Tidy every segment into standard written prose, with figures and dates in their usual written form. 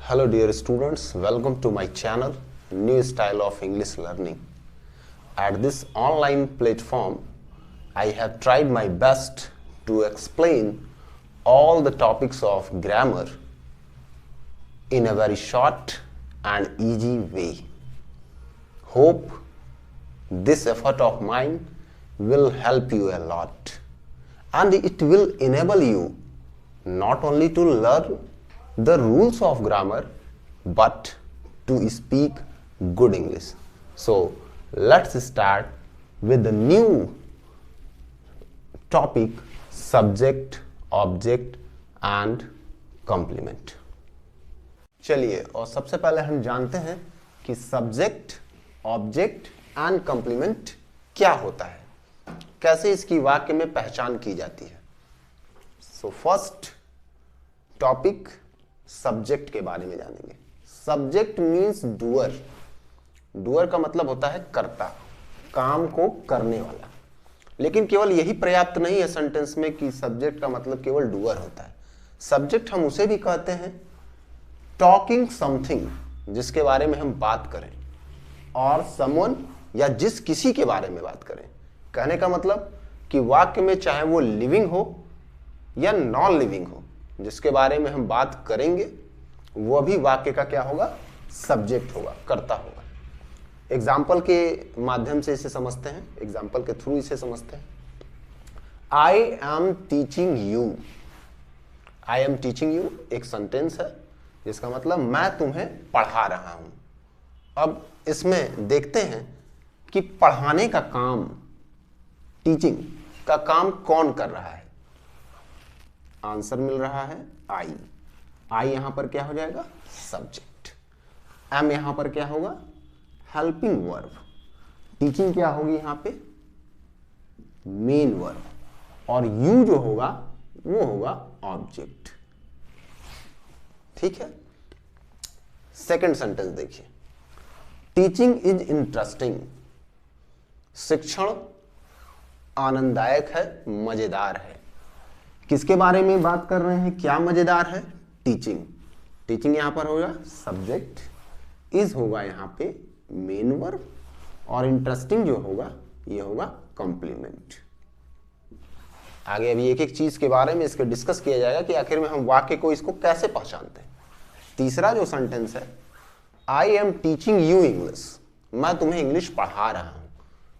Hello dear students, welcome to my channel, New Style of English Learning. At this online platform, I have tried my best to explain all the topics of grammar in a very short and easy way. Hope this effort of mine will help you a lot, and it will enable you not only to learn the rules of grammar but to speak good English. So let's start with the new topic, subject, object and complement. चलिए, और सबसे पहले हम जानते हैं कि subject, object and complement क्या होता है, कैसे इसकी वाक्य में पहचान की जाती है. सो फर्स्ट टॉपिक सब्जेक्ट के बारे में जानेंगे. Subject means doer. डूअर का मतलब होता है कर्ता, काम को करने वाला. लेकिन केवल यही पर्याप्त नहीं है सेंटेंस में कि सब्जेक्ट का मतलब केवल डूअर होता है. सब्जेक्ट हम उसे भी कहते हैं टॉकिंग समथिंग, जिसके बारे में हम बात करें, और समवन या जिस किसी के बारे में बात करें. कहने का मतलब कि वाक्य में चाहे वो लिविंग हो या नॉन लिविंग हो, जिसके बारे में हम बात करेंगे वो भी वाक्य का क्या होगा, सब्जेक्ट होगा, कर्ता होगा. एग्जाम्पल के माध्यम से इसे समझते हैं, एग्जाम्पल के थ्रू इसे समझते हैं. I am teaching you. I am teaching you एक सेंटेंस है जिसका मतलब मैं तुम्हें पढ़ा रहा हूं. अब इसमें देखते हैं कि पढ़ाने का काम, टीचिंग का काम कौन कर रहा है. आंसर मिल रहा है आई. आई यहां पर क्या हो जाएगा, सब्जेक्ट. एम यहां पर क्या होगा, हेल्पिंग वर्ब. टीचिंग क्या होगी यहां पे, मेन वर्ब. और यू जो होगा वो होगा ऑब्जेक्ट. ठीक है. सेकंड सेंटेंस देखिए. Teaching is interesting. शिक्षण आनंददायक है, मजेदार है. किसके बारे में बात कर रहे हैं, क्या मजेदार है, टीचिंग. टीचिंग यहां पर होगा सब्जेक्ट, इज होगा यहां पे मेन वर्ब, और इंटरेस्टिंग जो होगा ये होगा कॉम्प्लीमेंट. आगे अभी एक एक चीज के बारे में इसके डिस्कस किया जाएगा कि आखिर में हम वाक्य को इसको कैसे पहचानते हैं. तीसरा जो सेंटेंस है, I am teaching you English. मैं तुम्हें इंग्लिश पढ़ा रहा हूं.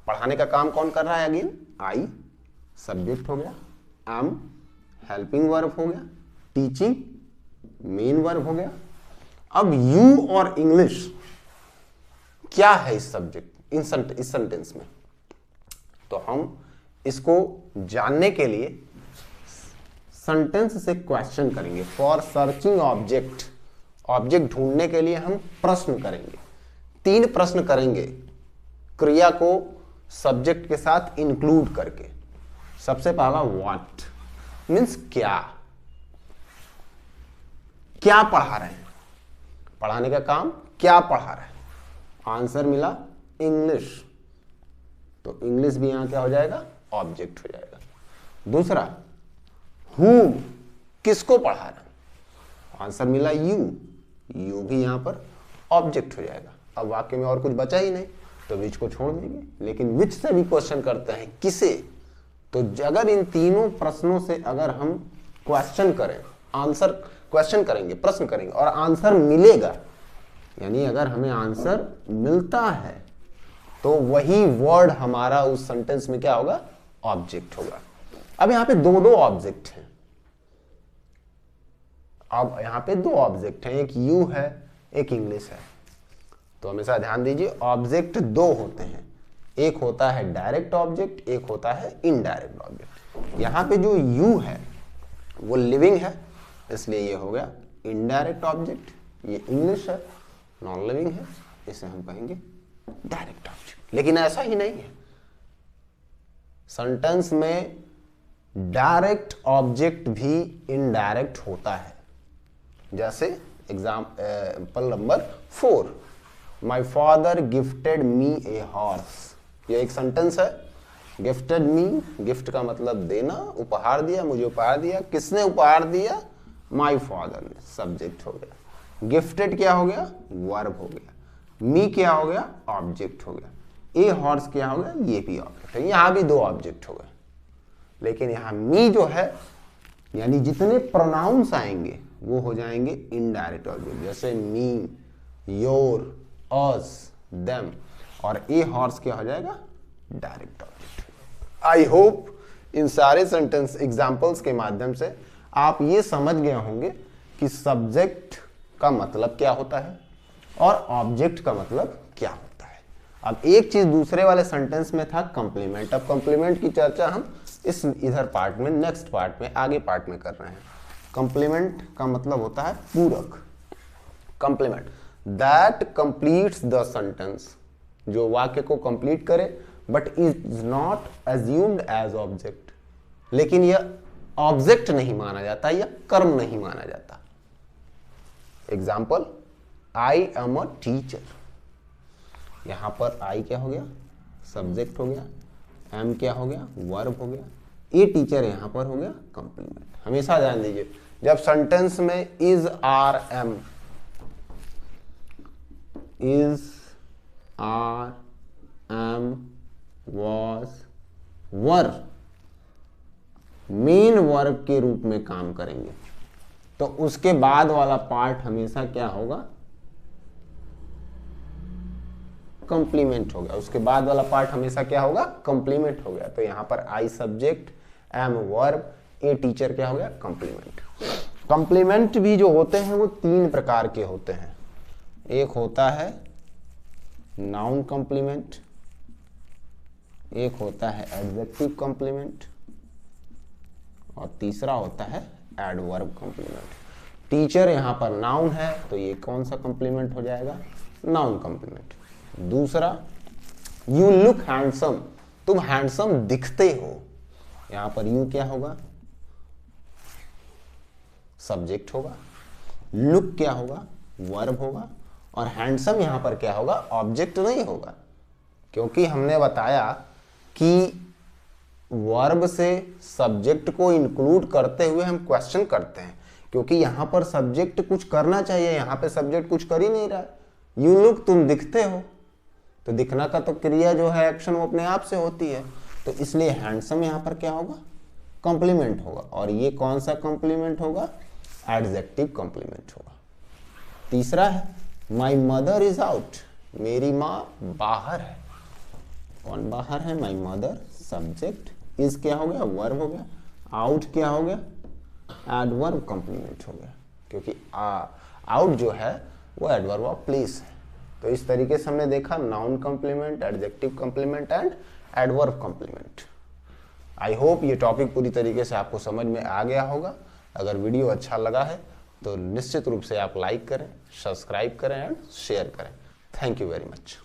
पढ़ाने का काम कौन कर रहा है, अगेन आई, सब्जेक्ट हो गया. एम हेल्पिंग वर्ब हो गया. टीचिंग मेन वर्ब हो गया. अब यू और इंग्लिश क्या है इस सब्जेक्ट, इस सेंटेंस में. तो हम इसको जानने के लिए सेंटेंस से क्वेश्चन करेंगे. फॉर सर्चिंग ऑब्जेक्ट, ऑब्जेक्ट ढूंढने के लिए हम प्रश्न करेंगे. 3 प्रश्न करेंगे क्रिया को सब्जेक्ट के साथ इंक्लूड करके. सबसे पहला व्हाट मीन्स क्या. क्या पढ़ा रहे हैं, पढ़ाने का काम क्या पढ़ा रहे हैं. आंसर मिला इंग्लिश, तो इंग्लिश भी यहां क्या हो जाएगा, ऑब्जेक्ट हो जाएगा. दूसरा हु, किसको पढ़ा रहे हैं. आंसर मिला यू, यू भी यहां पर ऑब्जेक्ट हो जाएगा. अब वाक्य में और कुछ बचा ही नहीं, तो विच को छोड़ देंगे. लेकिन विच से भी क्वेश्चन करते हैं, किसे. तो अगर इन तीनों प्रश्नों से अगर हम क्वेश्चन करें, आंसर क्वेश्चन करेंगे, प्रश्न करेंगे और आंसर मिलेगा, यानी अगर हमें आंसर मिलता है तो वही वर्ड हमारा उस सेंटेंस में क्या होगा, ऑब्जेक्ट होगा. अब यहां पे दो ऑब्जेक्ट हैं. अब यहां पे 2 ऑब्जेक्ट हैं, एक यू है, एक इंग्लिश है. तो हमेशा ध्यान दीजिए, ऑब्जेक्ट 2 होते हैं. एक होता है डायरेक्ट ऑब्जेक्ट, एक होता है इनडायरेक्ट ऑब्जेक्ट. यहां पे जो यू है वो लिविंग है, इसलिए ये हो गया इनडायरेक्ट ऑब्जेक्ट. ये इंग्लिश है, नॉन लिविंग है, इसे हम कहेंगे डायरेक्ट ऑब्जेक्ट. लेकिन ऐसा ही नहीं है. सेंटेंस में डायरेक्ट ऑब्जेक्ट भी इनडायरेक्ट होता है. जैसे example number 4, my father gifted me a horse. यह एक सेंटेंस है. गिफ्टेड मी, गिफ्ट का मतलब देना, उपहार दिया, मुझे उपहार दिया. किसने उपहार दिया, माई फादर ने, सब्जेक्ट हो गया. गिफ्टेड क्या हो गया, वर्ब हो गया, मी क्या हो गया, ऑब्जेक्ट हो गया, ए हॉर्स क्या हो गया, ये भी ऑब्जेक्ट है। यहां भी दो ऑब्जेक्ट हो गए, लेकिन यहां मी जो है यानी जितने प्रोनाउंस आएंगे वो हो जाएंगे इनडायरेक्ट ऑब्जेक्ट, जैसे मी, योर, अस, देम, और ए हॉर्स क्या हो जाएगा, डायरेक्ट ऑब्जेक्ट। आई होप इन सारे सेंटेंस एग्जांपल्स के माध्यम से आप ये समझ गए होंगे कि सब्जेक्ट का मतलब क्या होता है और ऑब्जेक्ट का मतलब क्या होता है। अब एक चीज दूसरे वाले सेंटेंस में था कंप्लीमेंट। अब कंप्लीमेंट की चर्चा हम इस इधर पार्ट में, नेक्स्ट पार्ट में, आगे पार्ट में कर रहे हैं। कंप्लीमेंट का मतलब होता है पूरक। Complement that completes the sentence, जो वाक्य को कंप्लीट करे but is not assumed as object, लेकिन यह ऑब्जेक्ट नहीं माना जाता या कर्म नहीं माना जाता। Example, I am a teacher. यहां पर आई क्या हो गया, सब्जेक्ट हो गया, एम क्या हो गया, वर्ब हो गया, ए टीचर यहां पर हो गया कंप्लीमेंट। हमेशा ध्यान दीजिए जब सेंटेंस में is, are, am, is, are, am, was, were main verb के रूप में काम करेंगे तो उसके बाद वाला पार्ट हमेशा क्या होगा, कंप्लीमेंट हो गया। उसके बाद वाला पार्ट हमेशा क्या होगा, कंप्लीमेंट हो गया। तो यहां पर I subject, am verb, a teacher क्या हो गया, कंप्लीमेंट। कंप्लीमेंट भी जो होते हैं वो तीन प्रकार के होते हैं। एक होता है नाउन कंप्लीमेंट, एक होता है एडजेक्टिव कंप्लीमेंट, और तीसरा होता है एडवर्ब कंप्लीमेंट। टीचर यहां पर नाउन है तो ये कौन सा कंप्लीमेंट हो जाएगा, नाउन कंप्लीमेंट। दूसरा, यू लुक हैंडसम, तुम हैंडसम दिखते हो, यहां पर यू क्या होगा, सब्जेक्ट होगा, लुक क्या होगा, वर्ब होगा, और हैंडसम यहां पर क्या होगा, ऑब्जेक्ट नहीं होगा। क्योंकि हमने बताया कि वर्ब से सब्जेक्ट को इंक्लूड करते हुए हम क्वेश्चन करते हैं, क्योंकि यहां पर सब्जेक्ट कुछ करना चाहिए, यहां पे सब्जेक्ट कुछ कर ही नहीं रहा है। यू लुक, तुम दिखते हो, तो दिखना का तो क्रिया जो है एक्शन वो अपने आप से होती है, तो इसलिए हैंडसम यहां पर क्या होगा, कॉम्प्लीमेंट होगा। और ये कौन सा कॉम्प्लीमेंट होगा, एडजेक्टिव कॉम्प्लीमेंट होगा। तीसरा है माई मदर इज आउट, मेरी माँ बाहर है। कौन बाहर है, माई मदर, सब्जेक्ट, इज क्या हो गया, वर्ब हो गया, आउट क्या हो गया, एडवर्ब कॉम्प्लीमेंट हो गया, क्योंकि आउट जो है वो एडवर्ब ऑफ प्लेस है। तो इस तरीके से हमने देखा noun complement, adjective complement and adverb complement. I hope ये टॉपिक पूरी तरीके से आपको समझ में आ गया होगा। अगर वीडियो अच्छा लगा है तो निश्चित रूप से आप लाइक करें, सब्सक्राइब करें एंड शेयर करें। Thank you very much.